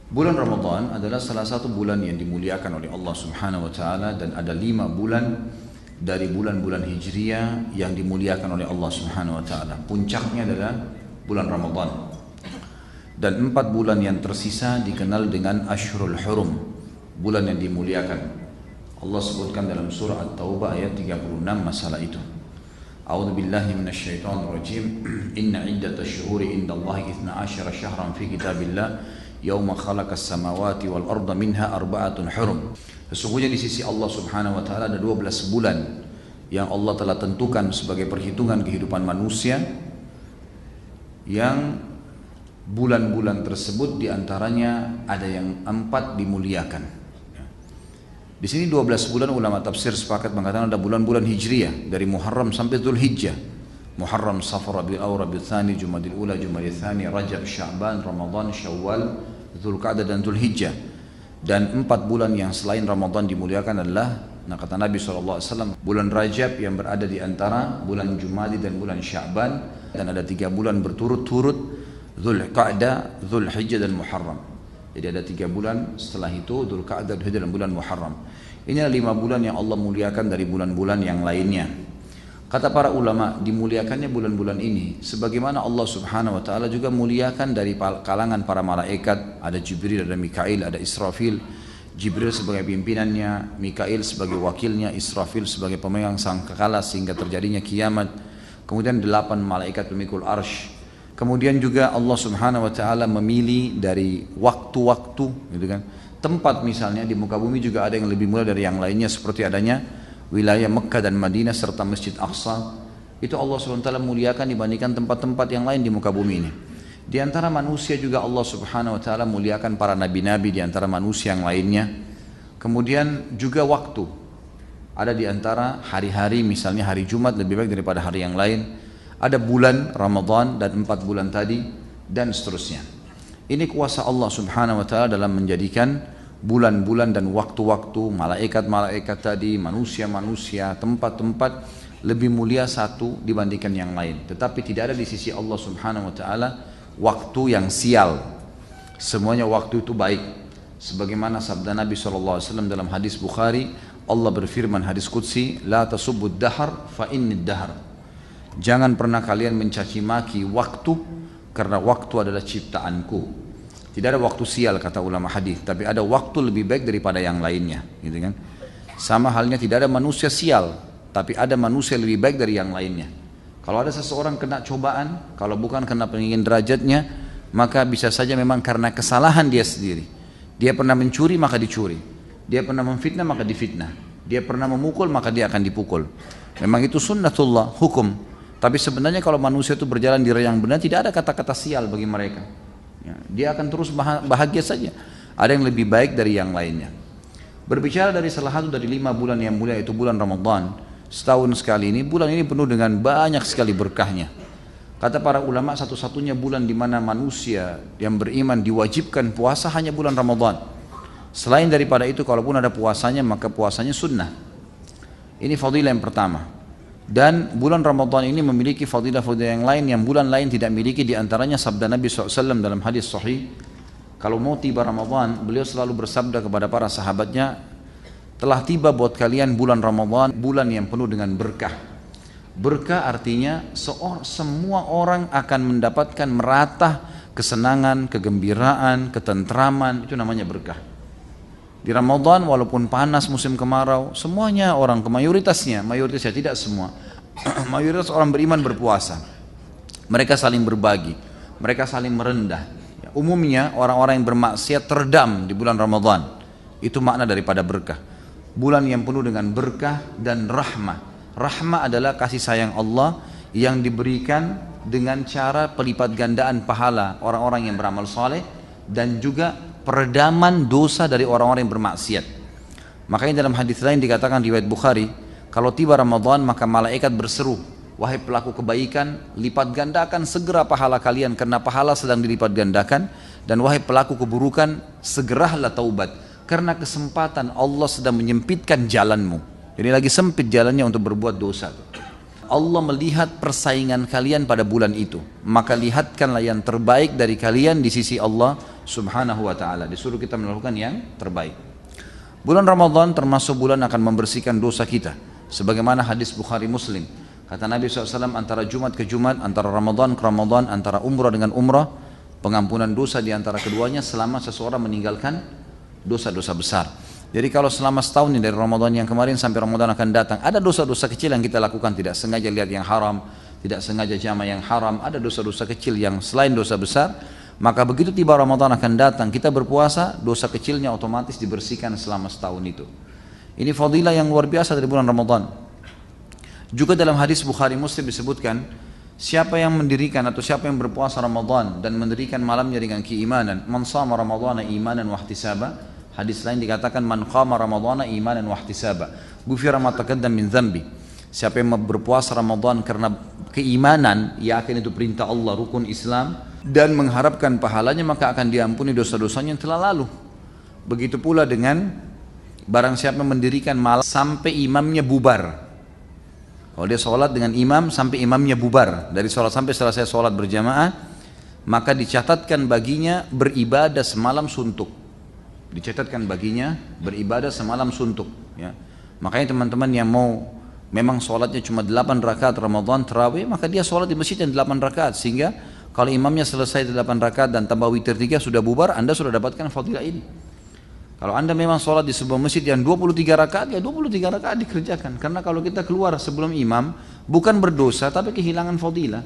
Bulan Ramadan adalah salah satu bulan yang dimuliakan oleh Allah Subhanahu wa taala, dan ada 5 bulan dari bulan-bulan Hijriah yang dimuliakan oleh Allah Subhanahu wa taala. Puncaknya adalah bulan Ramadan. Dan 4 bulan yang tersisa dikenal dengan Ashhurul Hurum, bulan yang dimuliakan. Allah sebutkan dalam surah At-Taubah ayat 36 masalah itu. A'udzu billahi minasyaitonir rajim. Inna iddatash syuhuri indallahi 12 syahran fi kitabillah yauma khalaqas samawati wal arda minha arba'atun hurum. Sesungguhnya di sisi Allah Subhanahu wa taala ada 12 bulan yang Allah telah tentukan sebagai perhitungan kehidupan manusia, yang bulan-bulan tersebut diantaranya ada yang 4 dimuliakan. Di sini 12 bulan ulama tafsir sepakat mengatakan ada bulan-bulan Hijriah dari Muharram sampai Dzulhijjah. Muharram, Safar, Rabiul Awwal, Rabiul Tsani, Jumadil Ula, Jumadil Tsani, Rajab, Sya'ban, Ramadan, Syawal, Dzulqa'dah dan Dzulhijjah. Dan 4 bulan yang selain Ramadan dimuliakan adalah, kata Nabi SAW, bulan Rajab yang berada di antara bulan Jumadi dan bulan Sya'ban, dan ada 3 bulan berturut-turut, Dzulqa'dah, Dzulhijjah dan Muharram. Jadi ada 3 bulan setelah itu, Dzulqa'dah, Dzulhijjah dan bulan Muharram. Ini adalah 5 bulan yang Allah muliakan dari bulan-bulan yang lainnya. Kata para ulama, dimuliakannya bulan-bulan ini sebagaimana Allah Subhanahu wa taala juga muliakan dari kalangan para malaikat. Ada Jibril, ada Mikail, ada Israfil. Jibril sebagai pimpinannya, Mikail sebagai wakilnya, Israfil sebagai pemegang sangkakala sehingga terjadinya kiamat. Kemudian 8 malaikat pemikul arsy. Kemudian juga Allah Subhanahu wa taala memilih dari waktu-waktu, gitu kan. Tempat misalnya di muka bumi juga ada yang lebih mulia dari yang lainnya, seperti adanya wilayah Mekah dan Madinah serta Masjid Aqsa. Itu Allah SWT muliakan dibandingkan tempat-tempat yang lain di muka bumi ini. Di antara manusia juga Allah Subhanahu wa taala muliakan para nabi-nabi di antara manusia yang lainnya. Kemudian juga waktu. Ada di antara hari-hari, misalnya hari Jumat lebih baik daripada hari yang lain. Ada bulan Ramadan dan 4 bulan tadi dan seterusnya. Ini kuasa Allah Subhanahu wa taala dalam menjadikan bulan-bulan dan waktu-waktu, malaikat-malaikat tadi, manusia-manusia, tempat-tempat lebih mulia satu dibandingkan yang lain. Tetapi tidak ada di sisi Allah Subhanahu wa taala waktu yang sial. Semuanya waktu itu baik. Sebagaimana sabda Nabi SAW dalam hadis Bukhari, Allah berfirman hadis qudsi, la tasubbud dahar fa innid dahar. Jangan pernah kalian mencaci maki waktu, karena waktu adalah ciptaanku. Tidak ada waktu sial kata ulama hadis, tapi ada waktu lebih baik daripada yang lainnya, gitu kan? Sama halnya tidak ada manusia sial, tapi ada manusia lebih baik dari yang lainnya. Kalau ada seseorang kena cobaan, kalau bukan karena peninggian derajatnya, maka bisa saja memang karena kesalahan dia sendiri. Dia pernah mencuri maka dicuri, dia pernah memfitnah maka difitnah, dia pernah memukul maka dia akan dipukul. Memang itu sunnatullah, hukum. Tapi sebenarnya kalau manusia itu berjalan di yang benar, tidak ada kata-kata sial bagi mereka. Ya, dia akan terus bahagia saja. Ada yang lebih baik dari yang lainnya. Berbicara dari salah satu dari 5 bulan yang mulia, itu bulan Ramadan. Setahun sekali ini, bulan ini penuh dengan banyak sekali berkahnya. Kata para ulama, satu-satunya bulan di mana manusia yang beriman diwajibkan puasa hanya bulan Ramadan. Selain daripada itu, kalaupun ada puasanya, maka puasanya sunnah. Ini fadilah yang pertama. Dan bulan Ramadan ini memiliki fadilah-fadilah yang lain yang bulan lain tidak miliki. Di antaranya sabda Nabi SAW dalam hadis sahih, kalau mau tiba Ramadan, beliau selalu bersabda kepada para sahabatnya, telah tiba buat kalian bulan Ramadan, bulan yang penuh dengan berkah. Berkah artinya semua orang akan mendapatkan merata kesenangan, kegembiraan, ketentraman, itu namanya berkah. Di Ramadan walaupun panas musim kemarau, semuanya orang, mayoritasnya tidak semua, mayoritas orang beriman berpuasa. Mereka saling berbagi, mereka saling merendah. Umumnya orang-orang yang bermaksiat teredam di bulan Ramadan. Itu makna daripada berkah. Bulan yang penuh dengan berkah dan rahmah. Rahmah adalah kasih sayang Allah yang diberikan dengan cara pelipat gandaan pahala orang-orang yang beramal saleh, dan juga peredaman dosa dari orang-orang yang bermaksiat. Makanya dalam hadis lain dikatakan riwayat Bukhari, kalau tiba Ramadan maka malaikat berseru, wahai pelaku kebaikan, lipat gandakan segera pahala kalian karena pahala sedang dilipat gandakan, dan wahai pelaku keburukan, segeralah taubat karena kesempatan Allah sedang menyempitkan jalanmu. Jadi lagi sempit jalannya untuk berbuat dosa. Allah melihat persaingan kalian pada bulan itu, maka lihatkanlah yang terbaik dari kalian di sisi Allah Subhanahu wa ta'ala. Disuruh kita melakukan yang terbaik. Bulan Ramadan termasuk bulan akan membersihkan dosa kita. Sebagaimana hadis Bukhari Muslim. Kata Nabi SAW, antara Jumat ke Jumat, antara Ramadan ke Ramadan, antara umrah dengan umrah, pengampunan dosa di antara keduanya selama seseorang meninggalkan dosa-dosa besar. Jadi kalau selama setahun ini dari Ramadan yang kemarin sampai Ramadan akan datang, ada dosa-dosa kecil yang kita lakukan, tidak sengaja lihat yang haram, tidak sengaja jama yang haram, ada dosa-dosa kecil yang selain dosa besar, maka begitu tiba Ramadan akan datang, kita berpuasa, dosa kecilnya otomatis dibersihkan selama setahun itu. Ini fadilah yang luar biasa dari bulan Ramadan. Juga dalam hadis Bukhari Muslim disebutkan, siapa yang mendirikan atau siapa yang berpuasa Ramadan dan mendirikan malamnya dengan keimanan, man shama Ramadhana imanan wa ihtisaba. Hadis lain dikatakan man qama Ramadhana imanan wa ihtisaba, ghufira ma taqaddama min dzambi. Siapa yang berpuasa Ramadan karena keimanan, yakin itu perintah Allah, rukun Islam, dan mengharapkan pahalanya, maka akan diampuni dosa-dosanya yang telah lalu. Begitu pula dengan barang siapa mendirikan malam sampai imamnya bubar. Kalau dia sholat dengan imam sampai imamnya bubar, dari sholat sampai selesai sholat berjamaah, maka dicatatkan baginya beribadah semalam suntuk. Dicatatkan baginya beribadah semalam suntuk. Ya. Makanya teman-teman yang mau memang sholatnya cuma 8 rakaat Ramadan terawih, maka dia sholat di masjid yang 8 rakaat, sehingga kalau imamnya selesai 8 rakaat dan tambah witir 3 sudah bubar, Anda sudah dapatkan fadilah ini. Kalau Anda memang sholat di sebuah masjid yang 23 rakaat, ya 23 rakaat dikerjakan. Karena kalau kita keluar sebelum imam, bukan berdosa tapi kehilangan fadilah.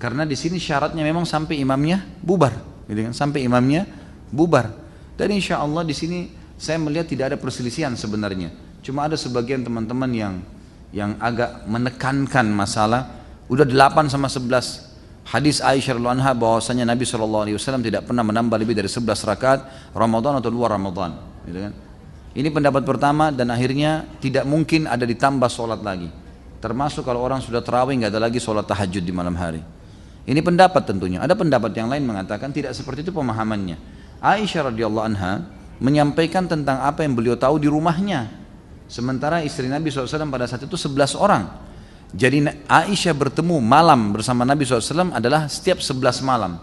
Karena di sini syaratnya memang sampai imamnya bubar, gitu kan? Sampai imamnya bubar. Dan insya Allah di sini saya melihat tidak ada perselisihan sebenarnya. Cuma ada sebagian teman-teman yang agak menekankan masalah, udah 8 sama 11. Hadis Aisyah radhiyallahu anha bahwasanya Nabi SAW tidak pernah menambah lebih dari 11 rakaat Ramadan atau luar Ramadan, gitu kan? Ini pendapat pertama, dan akhirnya tidak mungkin ada ditambah sholat lagi. Termasuk kalau orang sudah tarawih nggak ada lagi sholat tahajud di malam hari. Ini pendapat tentunya. Ada pendapat yang lain mengatakan tidak seperti itu pemahamannya. Aisyah radhiyallahu anha menyampaikan tentang apa yang beliau tahu di rumahnya. Sementara istri Nabi SAW pada saat itu 11 orang. Jadi Aisyah bertemu malam bersama Nabi SAW adalah setiap 11 malam.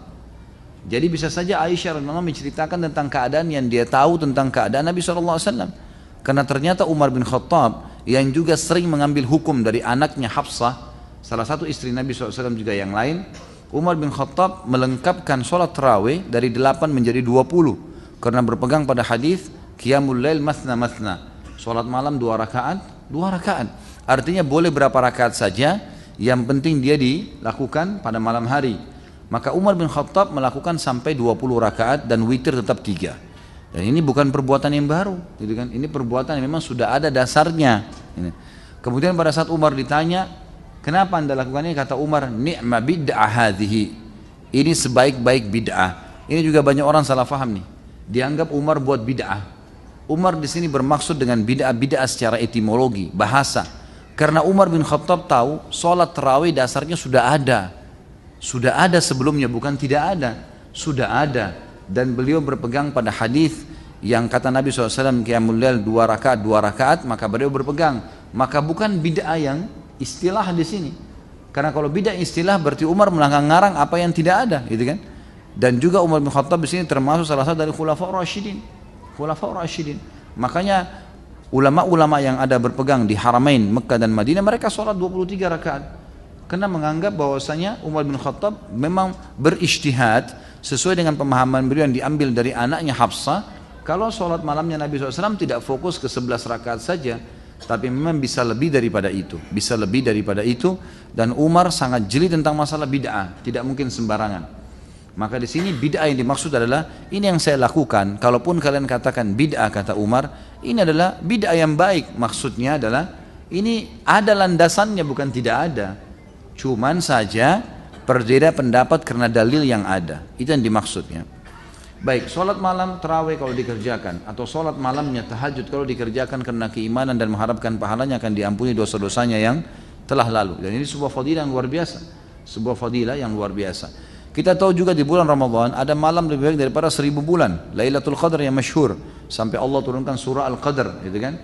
Jadi bisa saja Aisyah radhiyallahu anha menceritakan tentang keadaan yang dia tahu tentang keadaan Nabi SAW. Karena ternyata Umar bin Khattab yang juga sering mengambil hukum dari anaknya Hafsah, salah satu istri Nabi SAW juga yang lain, Umar bin Khattab melengkapkan sholat tarawih dari 8 menjadi 20. Karena berpegang pada hadis Qiyamul Lail mathna mathna, sholat malam 2 rakaat, 2 rakaat. Artinya boleh berapa rakaat saja, yang penting dia dilakukan pada malam hari. Maka Umar bin Khattab melakukan sampai 20 rakaat dan witir tetap 3. Dan ini bukan perbuatan yang baru, gitu kan? Ini perbuatan yang memang sudah ada dasarnya. Kemudian pada saat Umar ditanya, kenapa anda lakukan ini? Kata Umar, ni'ma bid'ah hadhihi. Ini sebaik-baik bid'ah. Ini juga banyak orang salah faham nih. Dianggap Umar buat bid'ah. Umar di sini bermaksud dengan bid'ah secara etimologi, bahasa. Karena Umar bin Khattab tahu sholat tarawih dasarnya sudah ada. Sudah ada sebelumnya, bukan tidak ada. Sudah ada. Dan beliau berpegang pada hadis yang kata Nabi SAW, Qiyamul Lail 2 rakaat, maka beliau berpegang. Maka bukan bid'ah yang istilah di sini. Karena kalau bid'ah istilah berarti Umar mengarang apa yang tidak ada, gitu kan? Dan juga Umar bin Khattab di sini termasuk salah satu dari Khulafaur Rasyidin. Khulafaur Rasyidin. Makanya ulama-ulama yang ada berpegang di Haramain Mekah dan Madinah, mereka sholat 23 rakaat karena menganggap bahwasanya Umar bin Khattab memang berijtihad sesuai dengan pemahaman beliau yang diambil dari anaknya Hafsah. Kalau sholat malamnya Nabi SAW tidak fokus ke 11 rakaat saja, tapi memang bisa lebih daripada itu, bisa lebih daripada itu. Dan Umar sangat jeli tentang masalah bid'ah, tidak mungkin sembarangan. Maka di sini bid'ah yang dimaksud adalah ini yang saya lakukan. Kalaupun kalian katakan bid'ah, kata Umar, ini adalah bid'ah yang baik. Maksudnya adalah ini ada landasannya, bukan tidak ada. Cuman saja berbeda pendapat karena dalil yang ada. Itu yang dimaksudnya. Baik, sholat malam tarawih kalau dikerjakan, atau sholat malamnya tahajud kalau dikerjakan karena keimanan dan mengharapkan pahalanya, akan diampuni dosa-dosanya yang telah lalu. Dan ini sebuah fadilah yang luar biasa. Sebuah fadilah yang luar biasa. Kita tahu juga di bulan Ramadan ada malam lebih baik daripada 1000 bulan, Lailatul Qadar yang masyhur, sampai Allah turunkan surah Al-Qadar, gitu kan?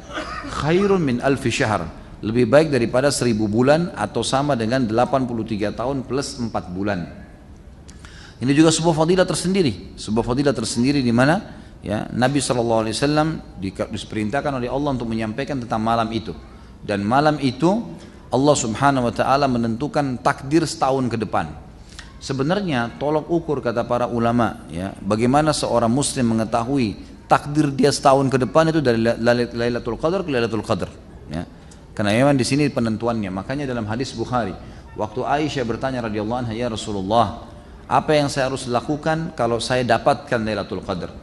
Khairun min alfi syahr, lebih baik daripada 1000 bulan atau sama dengan 83 tahun plus 4 bulan. Ini juga sebuah fadilah tersendiri, di mana ya Nabi SAW diperintahkan oleh Allah untuk menyampaikan tentang malam itu. Dan malam itu Allah Subhanahu wa taala menentukan takdir setahun ke depan. Sebenarnya tolok ukur kata para ulama ya, bagaimana seorang muslim mengetahui takdir dia setahun ke depan itu dari Lailatul Qadar ke Lailatul Qadar ya. Karena memang di sini penentuannya. Makanya dalam hadis Bukhari, waktu Aisyah bertanya radhiyallahu anha, "Ya Rasulullah, apa yang saya harus lakukan kalau saya dapatkan Lailatul Qadar?"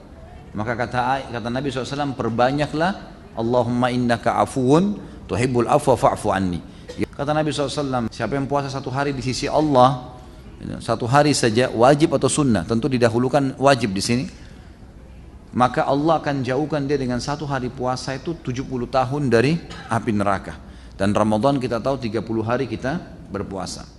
Maka kata Nabi SAW, perbanyaklah Allahumma innaka afuun tuhibbul afwa fa'fu anni. Kata Nabi SAW, siapa yang puasa satu hari di sisi Allah, satu hari saja, wajib atau sunnah, tentu didahulukan wajib di sini, maka Allah akan jauhkan dia dengan satu hari puasa itu 70 tahun dari api neraka. Dan Ramadan kita tahu 30 hari kita berpuasa.